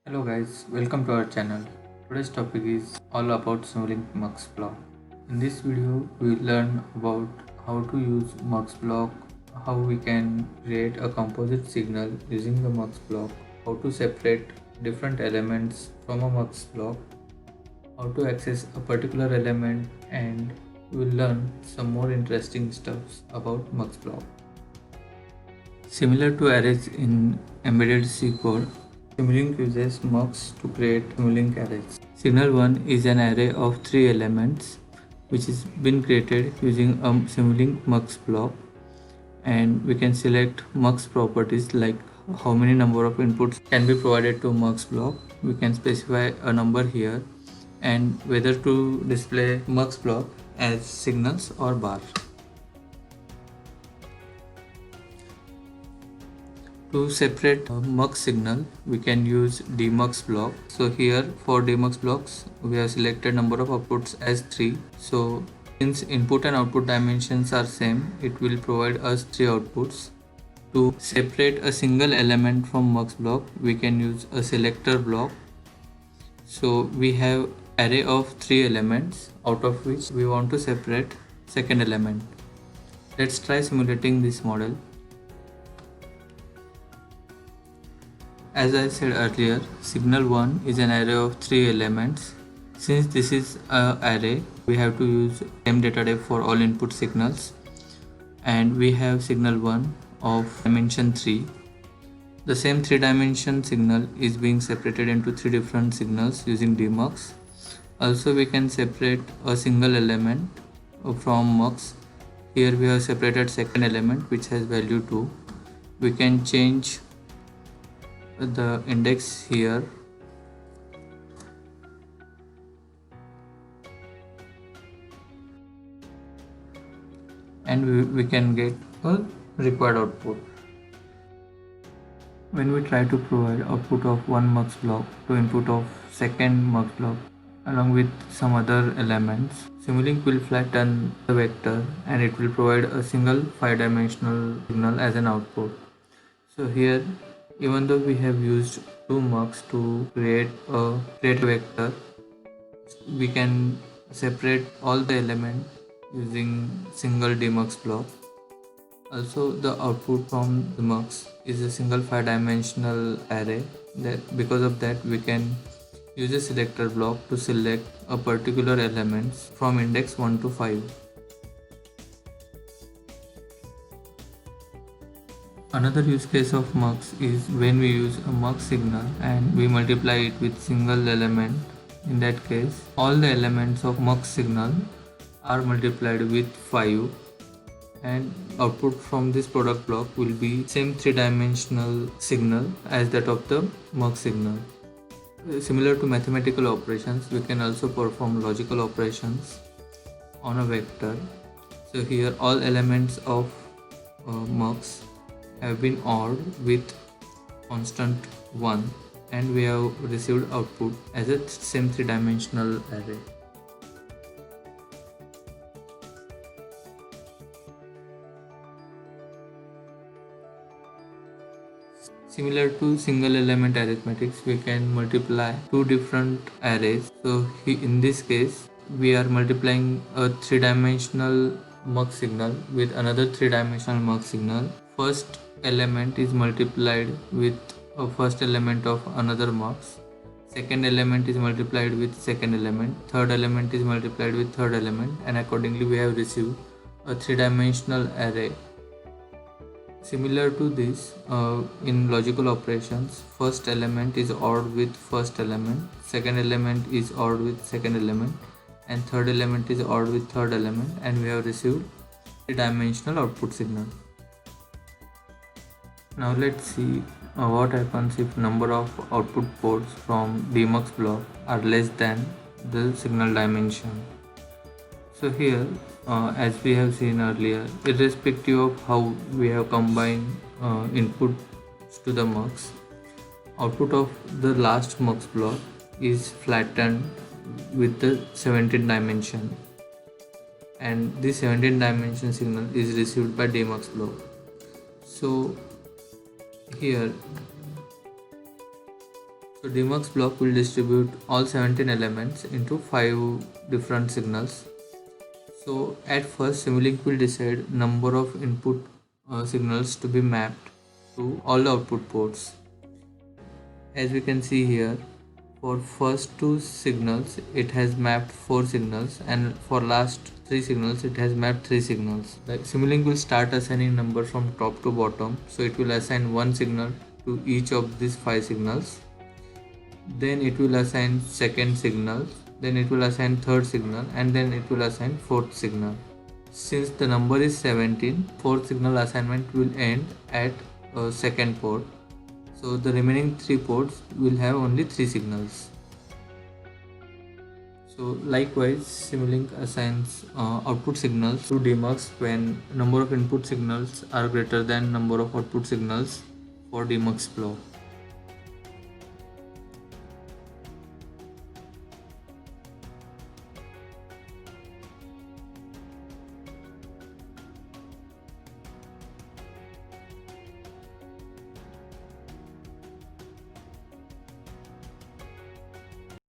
Hello guys, welcome to our channel. Today's topic is all about Simulink Mux block. In this video, we will learn about how to use Mux block, how we can create a composite signal using the Mux block, how to separate different elements from a Mux block, how to access a particular element, and we will learn some more interesting stuff about Mux block. Similar to arrays in embedded C code, Simulink uses mux to create Simulink arrays. Signal 1 is an array of 3 elements which has been created using a Simulink mux block, and we can select mux properties like how many number of inputs can be provided to mux block. We can specify a number here and whether to display mux block as signals or bar. To separate mux signal, we can use demux block. So here for demux blocks, we have selected number of outputs as 3. So since input and output dimensions are same, it will provide us 3 outputs. To separate a single element from mux block, we can use a selector block. So we have array of 3 elements, out of which we want to separate second element. Let's try simulating this model. As I said earlier, signal 1 is an array of 3 elements. Since this is an array, we have to use same data type for all input signals, and we have signal 1 of dimension 3. The same 3-dimension signal is being separated into 3 different signals using demux. Also, we can separate a single element from mux. Here we have separated second element which has value 2. We can change the index here, and we can get a required output. When we try to provide output of one mux block to input of second mux block along with some other elements, Simulink will flatten the vector and it will provide a single 5-dimensional signal as an output. So here, even though we have used 2 mux to create a vector, we can separate all the elements using single demux block. Also, the output from the mux is a single 5-dimensional array. Because of that, we can use a selector block to select a particular elements from index 1 to 5. Another use case of mux is when we use a mux signal and we multiply it with single element. In that case, all the elements of mux signal are multiplied with 5, and output from this product block will be same 3-dimensional signal as that of the mux signal. Similar to mathematical operations, we can also perform logical operations on a vector. So here all elements of mux have been ORed with constant 1, and we have received output as a same 3-dimensional array. Similar to single element arithmetics, we can multiply 2 different arrays. So in this case, we are multiplying a 3-dimensional mux signal with another 3-dimensional mux signal. First element is multiplied with a first element of another mux. Second element is multiplied with second element. Third element is multiplied with third element, and accordingly we have received a 3-dimensional array. Similar to this, in logical operations, first element is ORed with first element, second element is ORed with second element, and third element is ORed with third element, and we have received 3-dimensional output signal. Now let's see what happens if number of output ports from demux block are less than the signal dimension. So here, as we have seen earlier, irrespective of how we have combined inputs to the mux, output of the last mux block is flattened with the 17 dimension, and this 17 dimension signal is received by demux block. So here So demux block will distribute all 17 elements into 5 different signals. So at first Simulink will decide number of input signals to be mapped to all the output ports. As we can see here, for first two signals it has mapped 4 signals, and for last 3 signals it has mapped 3 signals. Like Simulink will start assigning number from top to bottom, so it will assign one signal to each of these 5 signals. Then it will assign second signal, then it will assign third signal, and then it will assign fourth signal. Since the number is 17, fourth signal assignment will end at second port. So the remaining 3 ports will have only 3 signals. So likewise, Simulink assigns output signals to demux when number of input signals are greater than number of output signals for demux block.